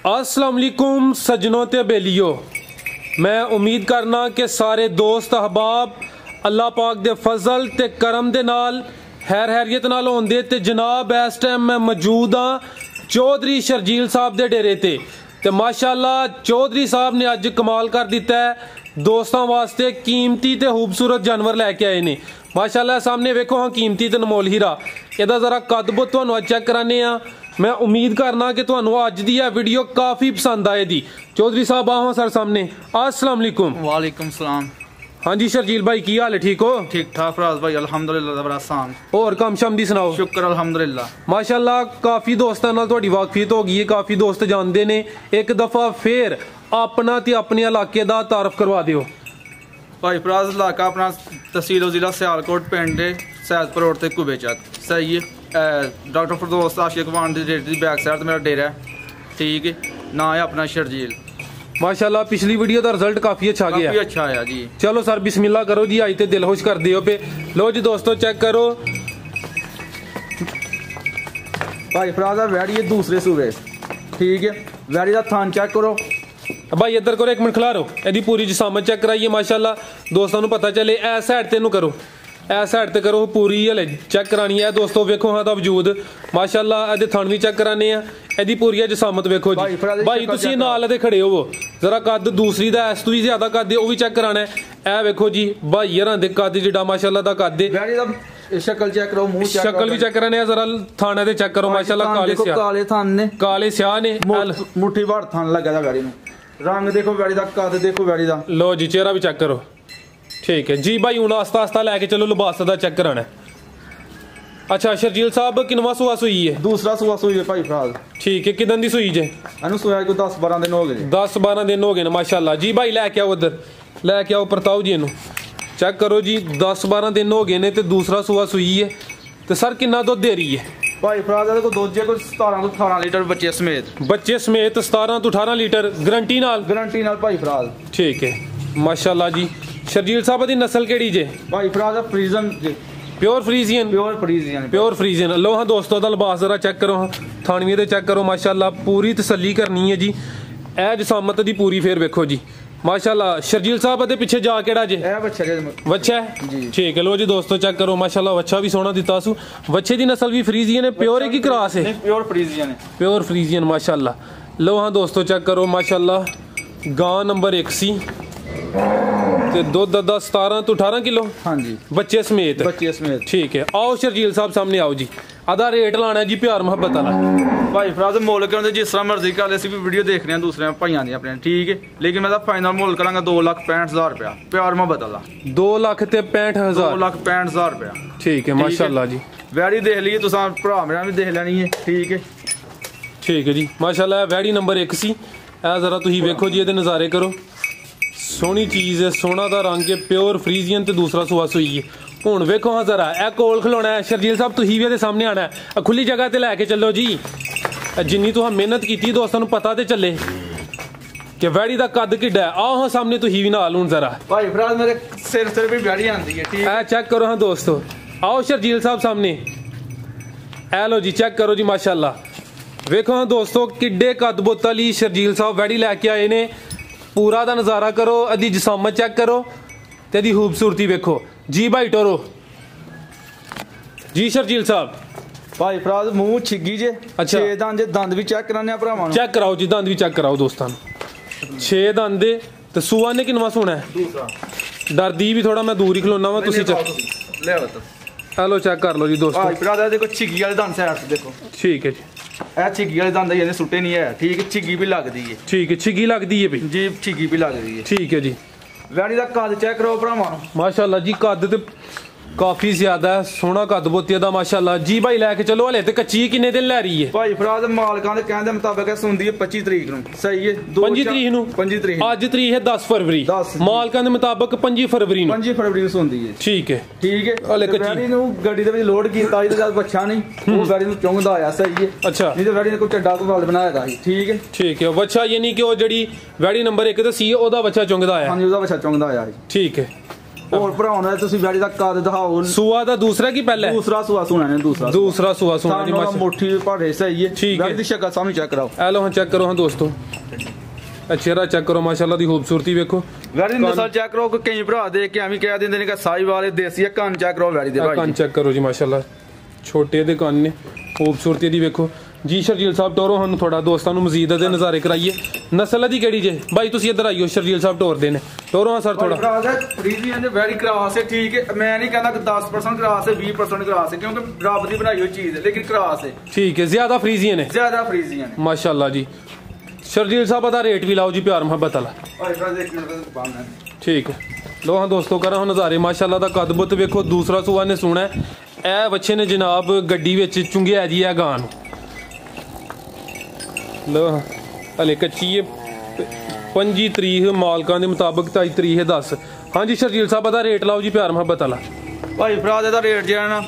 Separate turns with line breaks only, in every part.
अस्सलाम वालेकुम सज्जनों ते बेलियो। मैं उम्मीद करना कि सारे दोस्त अहबाब अल्लाह पाक दे फजल ते करम दे नाल खैर खैरियत नाल होंदे ते जनाब इस टाइम मैं मौजूद हाँ चौधरी शर्जील साहब दे डेरे ते माशाअल्लाह चौधरी साहब ने अज कमाल कर दिता है। दोस्तों वास्ते कीमती ते खूबसूरत जानवर लैके आए ने माशाअल्लाह। सामने वेखो हाँ कीमती ते नमोल हीरा एदा जरा कद बुत तुहानू अज चेक कराने आ। मैं उम्मीद करना कि तुहानू अज दी वीडियो काफ़ी पसंद आए दी। चौधरी साहब आओ सर सामने। अस्सलाम वालेकुम।
वालेकुम सलाम।
हाँ जी शर्जील भाई की हाल है, ठीक हो?
ठीक ठाक फराज भाई अल्हम्दुलिल्लाह बड़ा आसान।
और कम शम दी सुनाओ?
शुक्र अल्हम्दुलिल्लाह।
माशाअल्लाह काफ़ी दोस्तों नाल तुहाडी वाकफियत हो गई है, काफ़ी दोस्त जानते ने। एक दफ़ा फिर अपना ते अपने इलाके दा तारफ करवा दिओ।
भाई फराज इलाका अपना तहसील जिला सियालकोट पिंड सैदपुर रोड ते कुबेचक सही है। डॉक्टर फरदौस आशिक वान दी बैक साइड मेरा डेरा है, ठीक है। ना है अपना शर्जील।
माशाअल्लाह पिछली वीडियो का रिजल्ट काफ़ी अच्छा गया,
काफ़ी अच्छा आया जी।
चलो सर बिस्मिल्लाह करो जी, आज ते दिल खुश कर दियो पे। लो जी दोस्तों चेक करो
भाई फराज वैड़ी है दूसरे सूबे, ठीक है। वैड़ी का थान चेक करो
भाई, इधर करो एक मिनट खिलारो। यदि पूरी जिसामत चेक कराइए माशाअल्लाह दोस्तों को पता चले। ए साइड तेनू करो, ए साइड ते करो, पूरी हले चेक करानी है दोस्तों। वेखो हाँ दा वजूद माशाअल्लाह। एदे थन भी चेक कराने आ, एदी पूरी जिसामत वेखो जी। भाई तुसी नाल दे खड़े हो जरा कद दूसरी दा इस तो भी ज्यादा कद है, वो भी चेक कराना है। ए वेखो जी भाई यार दे कद जिड़ा माशाअल्लाह दा कद है।
शक्ल चेक करो, मुंह चेक
शक्ल भी चेक कराने जरा। थाने दे चेक करो माशाअल्लाह, काले
थान ने,
काले स्याह ने,
मुट्ठी भर थान लगा दा गाड़ी में। रंग देखो गाड़ी दा, कद देखो गाड़ी दा।
लो जी चेहरा भी चेक करो, ठीक है जी। भाई हूँ आस्ता आस्ता लैके चलो लिबास का चेक कराना है। अच्छा शर्जील साहब किनवा सुआ सुई है?
दूसरा सुआ सुई है भाई फराज,
ठीक है। किदन दी सुई जे?
एनू सुआ को 10-12 दिन हो गए।
10-12 दिन हो गए ना माशाअल्लाह जी। भाई लैके आओ उधर, लैके आओ परताओ जी इनू चेक करो जी। 10-12 दिन हो गए ने ते दूसरा सुआ सुई है। तो सर कितना दुध दे रही है
भाई फराज? को दूजे को 17 तो 18 लीटर बच्चे समेत।
बच्चे समेत 17 तो 18 लीटर गारंटी नाल?
गारंटी नाल भाई फराज,
ठीक है माशाअल्लाह जी। शर्जील साहब दी नस्ल केड़ी जे?
भाई फराज फ्रीजन जे,
pure Friesian.
Pure Friesian,
pure Friesian. लो हाँ दोस्तों दा लिबास जरा चेक करो, थानवी दे चेक करो माशाअल्लाह। पूरी तसल्ली करनी है जी। ए जिसामत दी पूरी फिर वेखो जी माशाअल्लाह। शर्जील साहब दे पिछे जा केड़ा जे? वच्छा है जी, ठीक है। लो जी दोस्तों चेक करो माशाअल्लाह, वच्छा भी सोना दिता सू। वच्छे दी नस्ल भी फ्रीजियन है, प्योर है की क्रॉस है?
प्योर फ्रीजियन है,
प्योर फ्रीजियन माशाअल्लाह। लो हाँ दोस्तों चेक करो माशाअल्लाह। गां नंबर 1 सी ते दुध 17 तो 18 किलो।
हाँ जी
बच्चे समेत,
बच्चे समेत,
ठीक है। आओ शर्जील साहब सामने आओ जी। आधा रेट लाना है जी प्यार मुहब्बत वाला।
भाई फराज मोल कर जिस तरह मर्जी कर ले, भी वीडियो देख रहे हैं दूसरे भाइयों दी अपने, ठीक है। लेकिन मैं फाइनल मोल करांगा 2,65,000 रुपया प्यार मुहब्बत वाला।
2,65,000?
2,65,000 रुपया,
ठीक है माशाअल्लाह जी।
वैड़ी देख लीजिए तुसा भरा मेरा भी देख लेनी है, ठीक है।
ठीक है जी माशाअल्लाह। वैड़ी नंबर 1 सी ए जरा तुम वेखो जी, ये नज़ारे करो। सोहनी चीज़ है, सोना दा रंग है, प्योर फ्रीजियन ते दूसरा सुआ सुई है। हुण वेखो हाँ जरा ए कोल खलोना है। शर्जील साहब तुसीं भी सामने आना है, खुली जगह ते लैके चलो जी। जिन्नी तुहां मेहनत की दोस्तों को पता तो चले कि वैड़ी दा कद किड्डा है। आओ हाँ सामने तुसीं भी नाल हुण जरा।
भाई फराज मेरे सिर भी वैड़ी आंदी है, ठीक है।
चेक करो हाँ दोस्तों। आओ शर्जील साहब सामने, ए लो जी चेक करो जी माशाअल्लाह। वेखो हाँ दोस्तों किड्डे कद बुत वाली शर्जील साहब वैड़ी लैके आए ने। पूरा दा नज़ारा करो, अदी जिसामत चेक करो ते दी खूबसूरती वेखो जी। भाई टोरो जी शर्जील साहब।
भाई फराज मुंह छिग्गी जे,
अच्छा
6 दंद जे, दंद भी चेक कराने भरावां
चेक कराओ जी, दंद भी चेक कराओ दोस्तों। 6 दंद दे ते सुआ ने किनवा सोना है?
दूसरा।
डरदी भी थोड़ा, मैं दूर ही खलोना वा। तुसी चेक
ले बता,
हेलो चेक कर लो जी दोस्तों।
भाई फराज देखो छिग्गी वाले दंद साइड से देखो,
ठीक है जी।
ए छिग्गी वाले दंद ये सुट्टे नहीं है, ठीक है। छिग्गी भी लगदी है,
ठीक है। छिग्गी लगदी है भी
जी, छिग्गी भी लगदी है,
ठीक है जी।
वैड़ी दा कद चेक करो भरावां
माशाअल्लाह जी। कद ते काफी ज्यादा है, सोना कद बोती दा माशाअल्लाह जी। भाई लैके चलो, हले ते कच्ची किन्ने दिन लै रही है?
भाई फराज मालकां दे कहण दे मुताबिक सुनदी है 25 तरीक नूं, सही है।
25 तरीक नूं?
25 तरीक।
अज तरीक है 10 फरवरी। मालकां दे मुताबिक 25 फरवरी नूं।
25 फरवरी नूं सुनदी है,
ठीक है,
ठीक है।
हले कच्ची
वैड़ी नूं गड्डी दे विच लोड कीता ही ते जद बच्चा नहीं, वो वैड़ी नूं चुंगदा आया, सही है।
अच्छा,
नहीं ते वैड़ी ने कोई चड्डा को वाल बनाया दा, ठीक है,
ठीक है। बच्चा यानी कि वो जड़ी वैड़ी नंबर 1 ते सी ओदा बच्चा चुंगदा आया?
हां जी, ओदा बच्चा चुंगदा आया,
ठीक है।
ਹੋਰ ਭਰਾਵਾਂ ਨੂੰ ਤੁਸੀਂ ਵੈਰੀ ਦਾ ਕੱਦ ਦਿਖਾਓ।
ਸੂਆ ਦਾ ਦੂਸਰਾ ਕੀ ਪਹਿਲਾ?
ਦੂਸਰਾ ਸੂਆ ਸੁਣਾ ਨੇ, ਦੂਸਰਾ
ਸੂਆ ਸੁਣਾ ਜੀ ਮਾਸ਼ਾਅੱਲਾ।
ਮੋਟੀ ਭਾੜੇ ਸਹੀ ਹੈ।
ਠੀਕ ਹੈ,
ਵੈਰੀ ਦੀ ਸ਼ਕਲ ਸਾਹਮਣੇ ਚੈੱਕ ਕਰਾਓ।
ਆ ਲੋ ਹਾਂ ਚੈੱਕ ਕਰੋ ਹਾਂ ਦੋਸਤੋ, ਚਿਹਰਾ ਚੈੱਕ ਕਰੋ ਮਾਸ਼ਾਅੱਲਾ ਦੀ ਖੂਬਸੂਰਤੀ ਵੇਖੋ।
ਵੈਰੀ ਦੀ ਨਸਲ ਚੈੱਕ ਕਰੋ। ਕਈ ਭਰਾ ਦੇਖ ਕੇ ਐਵੇਂ ਕਹਿ ਦਿੰਦੇ ਨੇ ਕਿ ਸਾਈ ਵਾਲੇ ਦੇਸੀ ਆ। ਕੰਨ ਚੈੱਕ ਕਰੋ ਵੈਰੀ ਦੇ ਭਾਈ,
ਕੰਨ ਚੈੱਕ ਕਰੋ ਜੀ ਮਾਸ਼ਾਅੱਲਾ, ਛੋਟੇ ਦੇ ਕੰਨ ਨੇ, ਖੂਬਸੂਰਤੀ ਦੀ ਵੇਖੋ ਜੀ। ਸ਼ਰਜੀਲ ਸਾਹਿਬ ਟੋਰੋ ਸਾਨੂੰ ਥੋੜਾ ਦੋਸਤਾਂ ਨੂੰ ਮਜ਼ੀਦ ਦੇ ਨਜ਼ਾਰੇ ਕਰਾਈਏ। ਨਸਲ ਦੀ ਕਿਹੜੀ ਜੇ ਬਾਈ? ਤੁਸੀਂ ਇੱਧਰ ਆਈਓ, ਸ਼ਰਜੀਲ ਸਾਹਿਬ ਟੋਰ ਦੇ ਨੇ, ਟੋਰੋ ਹਾਂ ਸਰ ਥੋੜਾ।
ਫਰੀਜ਼ੀਆਂ ਦੇ ਵੈਰੀ ਕਰਾਸ ਹੈ, ਠੀਕ ਹੈ। ਮੈਂ ਨਹੀਂ ਕਹਿੰਦਾ ਕਿ 10% ਕਰਾਸ ਹੈ, 20% ਕਰਾਸ ਹੈ, ਕਿਉਂਕਿ ਰੱਬ ਦੀ ਬਣਾਈ ਹੋਈ ਚੀਜ਼ ਹੈ, ਲੇਕਿਨ ਕਰਾਸ ਹੈ।
ਠੀਕ ਹੈ, ਜ਼ਿਆਦਾ ਫਰੀਜ਼ੀਆਂ ਨੇ,
ਜ਼ਿਆਦਾ ਫਰੀਜ਼ੀਆਂ ਨੇ
ਮਾਸ਼ਾਅੱਲਾ ਜੀ। ਸ਼ਰਜੀਲ ਸਾਹਿਬ ਦਾ ਰੇਟ ਵੀ ਲਾਓ ਜੀ ਪਿਆਰ ਮੁਹੱਬਤ ਵਾਲਾ। ਠੀਕ ਹੈ, ਲੋ ਹਾਂ ਦੋਸਤੋ ਕਰਾਂ ਹੁਣ ਨਜ਼ਾਰੇ ਮਾਸ਼ਾਅੱਲਾ ਦਾ ਕੱਦ ਬੁੱਤ ਵੇਖੋ। ਦੂਸਰਾ ਸੂਆ ਨੇ ਸੁਣਾ ਇਹ ਬੱਚੇ ਨੇ ਜਨਾਬ ਗੱਡੀ ਵਿੱਚ ਚੁੰਗਿਆ ਜੀ ਇਹ ਗਾਂ ਨੂੰ। ਲੋ ਹਲੇ ਕੱਚੀ ਹੈ, 25 ਤਰੀਕ ਮਾਲਕਾਂ ਦੇ ਮੁਤਾਬਕ 23 ਤਰੀਕ ਹੈ 10। ਹਾਂਜੀ ਸ਼ਰਜੀਲ ਸਾਹਿਬ ਦਾ ਰੇਟ ਲਾਓ ਜੀ ਪਿਆਰ ਮੁਹੱਬਤ ਵਾਲਾ।
ਭਾਈ ਭਰਾ ਦਾ ਰੇਟ ਜਿਹੜਾ ਨਾ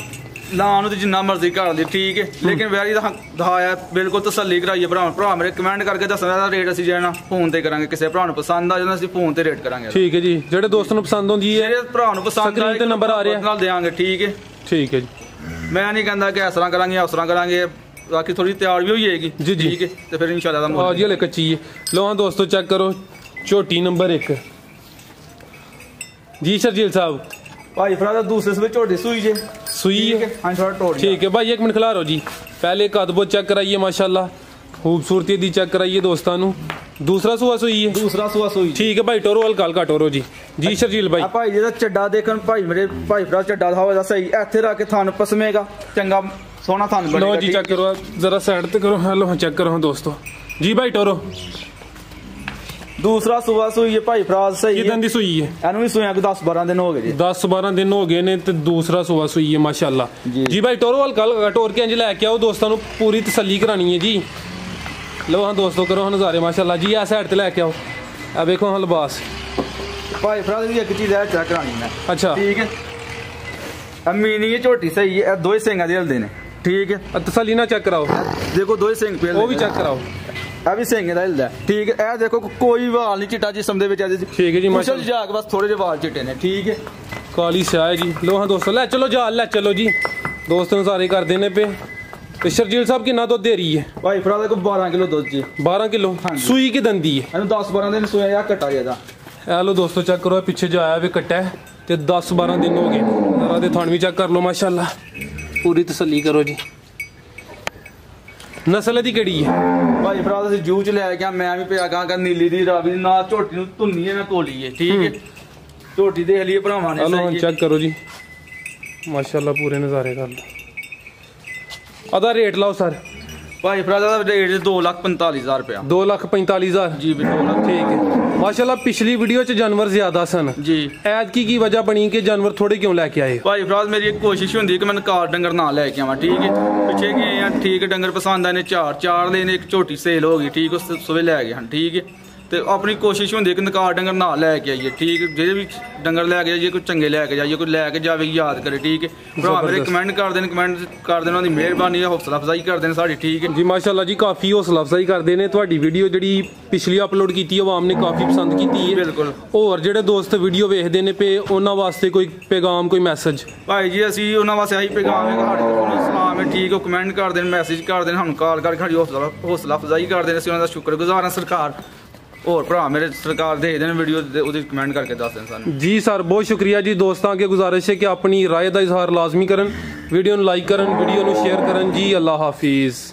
ਲਾਂ ਨੂੰ ਤੇ ਜਿੰਨਾ ਮਰਜ਼ੀ ਕਰ ਲਈ, ਠੀਕ ਹੈ, ਲੇਕਿਨ ਵੈਰੀ ਦਾ ਦਿਖਾਇਆ ਬਿਲਕੁਲ ਤਸੱਲੀ ਕਰਾਈਏ। ਭਰਾ ਮੇਰੇ ਕਮੈਂਟ ਕਰਕੇ ਦੱਸਣਾ ਦਾ ਰੇਟ ਅਸੀਂ ਜਿਹੜਾ ਫੋਨ ਤੇ ਕਰਾਂਗੇ। ਕਿਸੇ ਭਰਾ ਨੂੰ ਪਸੰਦ ਆ ਜਾਂਦਾ ਅਸੀਂ ਫੋਨ ਤੇ ਰੇਟ ਕਰਾਂਗੇ।
ਠੀਕ ਹੈ ਜੀ, ਜਿਹੜੇ ਦੋਸਤ ਨੂੰ ਪਸੰਦ ਹੁੰਦੀ ਹੈ,
ਜਿਹੜੇ ਭਰਾ ਨੂੰ ਪਸੰਦ
ਆ ਤੇ ਨੰਬਰ ਆ ਰਿਹਾ
ਨਾਲ ਦੇਵਾਂਗੇ। ਠੀਕ ਹੈ,
ਠੀਕ ਹੈ ਜੀ।
ਮੈਂ ਨਹੀਂ ਕਹਿੰਦਾ ਕਿ ਇਸ ਤਰ੍ਹਾਂ ਕਰਾਂਗੇ ਉਸ ਤਰ੍ਹਾਂ ਕਰਾਂਗੇ, ਬਾਕੀ ਥੋੜੀ ਤਿਆਰ ਵੀ ਹੋ ਜਾਏਗੀ ਜੀ। ਠੀਕ ਹੈ, ਤੇ ਫਿਰ ਇਨਸ਼ਾਅੱਲਾ ਦਾ
ਮੁੱਲ ਜੀ ਹਲੇ ਕੱਚੀ ਹੈ। ਲੋ ਹਾਂ ਦੋਸਤੋ ਚੈੱਕ ਕਰੋ, ਝੋਟੀ ਨੰਬਰ 1 ਜੀ ਸ਼ਰਜੀਲ ਸਾਹਿਬ।
ਭਾਈ ਭਰਾ ਦਾ ਦੂਸਰੇ ਸਵੇ ਝੋਟੀ ਸੂਈ ਜੇ,
ਸੂਈ ਹੈ।
ਹਾਂ ਥੋੜਾ ਟੋੜ।
ठीक है भाई, एक मिनट खिला रहो जी। पहले कदबो चेक कराइए माशाल्लाह, खूबसूरती दी चेक कराइए दोस्तों। दूसरा सुआ सुई है,
दूसरा सुआ सुई।
ठीक है भाई, टोरो हल्का हल्का टोरो जी। जी शर्जील भाई
भाई जेदा चड्डा देखन भाई मेरे भाई भरा चड्डा होगा सही, ਇੱਥੇ ਰੱਖ ਕੇ ਥਣ ਪਸਮੇਗਾ ਚੰਗਾ ਸੋਹਣਾ ਥਣ ਬਣੇਗਾ।
लो जी चेक करो जरा साइड पे करो। हेलो चेक करो दोस्तों जी भाई टोरो।
दूसरा सुआ सुई है भाई फराज सही है।
कितने दी सुई है?
ਇਹਨੂੰ ਵੀ ਸੂਈਆਂ 10-12 ਦਿਨ ਹੋ ਗਏ ਜੀ।
10-12 दिन हो गए ने ते दूसरा सुआ सुई है माशाल्लाह जी भाई। टोरो हल्का हल्का टोर के इंज लेके आओ दोस्तों, पूरी तसल्ली करानी है जी। लो हाँ दोस्तों करो हाँ नज़ारे माशाल्लाह जी। आ साइड ते लेके आओ, आ देखो हाँ लिबास
भाई फराज की एक चीज है चेक करानी है।
अच्छा
ठीक है, मीनी है झोटी सही है, दो ही सिंगा दे हल्दे ने। ठीक है,
तसल्ली ना चेक कराओ,
देखो दो ही सिंग पे
वो भी चेक कराओ।
भी सिंह दा हिलदा। ठीक है, देखो कोई वाल नहीं चिट्टा जिसम दे विच।
ठीक है जी माशाल्लाह,
जाग बस थोड़े जे वाल चिट्टे ने। ठीक है,
काली स्याह है जी। लो हाँ दोस्तों ले चलो जाल ले चलो जी। दोस्त नज़ारे कर देने पे। तो शर्जील साहब कितना दुध दे रही है?
भाई फरा देखो 12 किलो दुध जी। 12
किलो सूई की दंदी है।
10-12 दिन सोया या कट्टा ज्यादा।
लो दोस्तों चेक करो, पीछे जो आया भी कट्टा है ते 10-12 दिन हो गए। जरा दे थान भी चेक कर लो माशाल्लाह, पूरी तसल्ली करो जी। नस्ल दी केड़ी है?
भाई फरा ਅਸੀਂ ਜੂ ਚ ਲੈ ਗਿਆ, ਮੈਂ ਵੀ ਪਿਆ ਗਾ ਨੀਲੀ ਦੀ ਰਾਵੀ ਨਾ ਝੋਟੀ ਨੂੰ ਧੁੰਨੀ ਹੈ ਨਾ ਤੋਲੀ ਹੈ। ਠੀਕ ਹੈ, ਝੋਟੀ ਦੇਖ ਲਈ ਭਰਾਵਾਂ ਨੇ।
लो चेक करो जी माशाल्लाह, पूरे नज़ारे कर लो। अदा रेट लाओ सर।
भाई फरा ਦਾ ਰੇਟ 2,45,000 रुपया।
2,45,000
जी बिल्कुल।
ठीक है माशाल्लाह। पिछली वीडियो च जानवर ज्यादा सन
जी,
ऐद की वजह बनी कि जानवर थोड़े क्यों लेके आए?
भाई फराज मेरी एक कोशिश होंदी है कि मैं कार डंगर ना लेके आवा। ठीक है, पिछे गए हैं, ठीक है, डंगर पसंद आए ने चार लेने, एक झोटी सेल हो गई। ठीक, उस सुबह लै गए हैं। ठीक है, तो अपनी कोशिश होंदी है कि नकार डंगर ना लैके आइए। ठीक है, जे भी डंगर लैके जाइए, कोई चंगे लैके जाइए, कोई लैके जावे याद करे। ठीक है, भरा मेरे कमेंट कर देने, कमेंट कर देना, उनकी मेहरबानी है, हौसला अफजाई कर देना साड़ी। ठीक है
जी माशाल्लाह जी, काफ़ी हौसला अफजाई करते हैं। तुहाडी वीडियो जी पिछली अपलोड की आवाम ने काफ़ी पसंद की है।
बिल्कुल।
और जो दोस्त वीडियो वेखते हैं पे उन्होंने वास्ते कोई पैगाम कोई मैसेज?
भाई जी असी उन्होंने वास्ते यही पैगाम है कि साढ़े तरफों सलाम है। ठीक है, कमेंट कर दें, मैसेज कर दें, हम कॉल करके साड़ी हौसला अफजाई कर दें। असं उन्होंने शुक्रगुजार हैं सरकार। और भरा मेरे सरकार देखते हैं वीडियो कमेंट करके दस दें सानू।
जी सर बहुत शुक्रिया जी। दोस्तों के गुजारिश है कि अपनी राय का इजहार लाजमी करन, वीडियो लाइक करन, वीडियो शेयर करन जी। अल्लाह हाफिज़।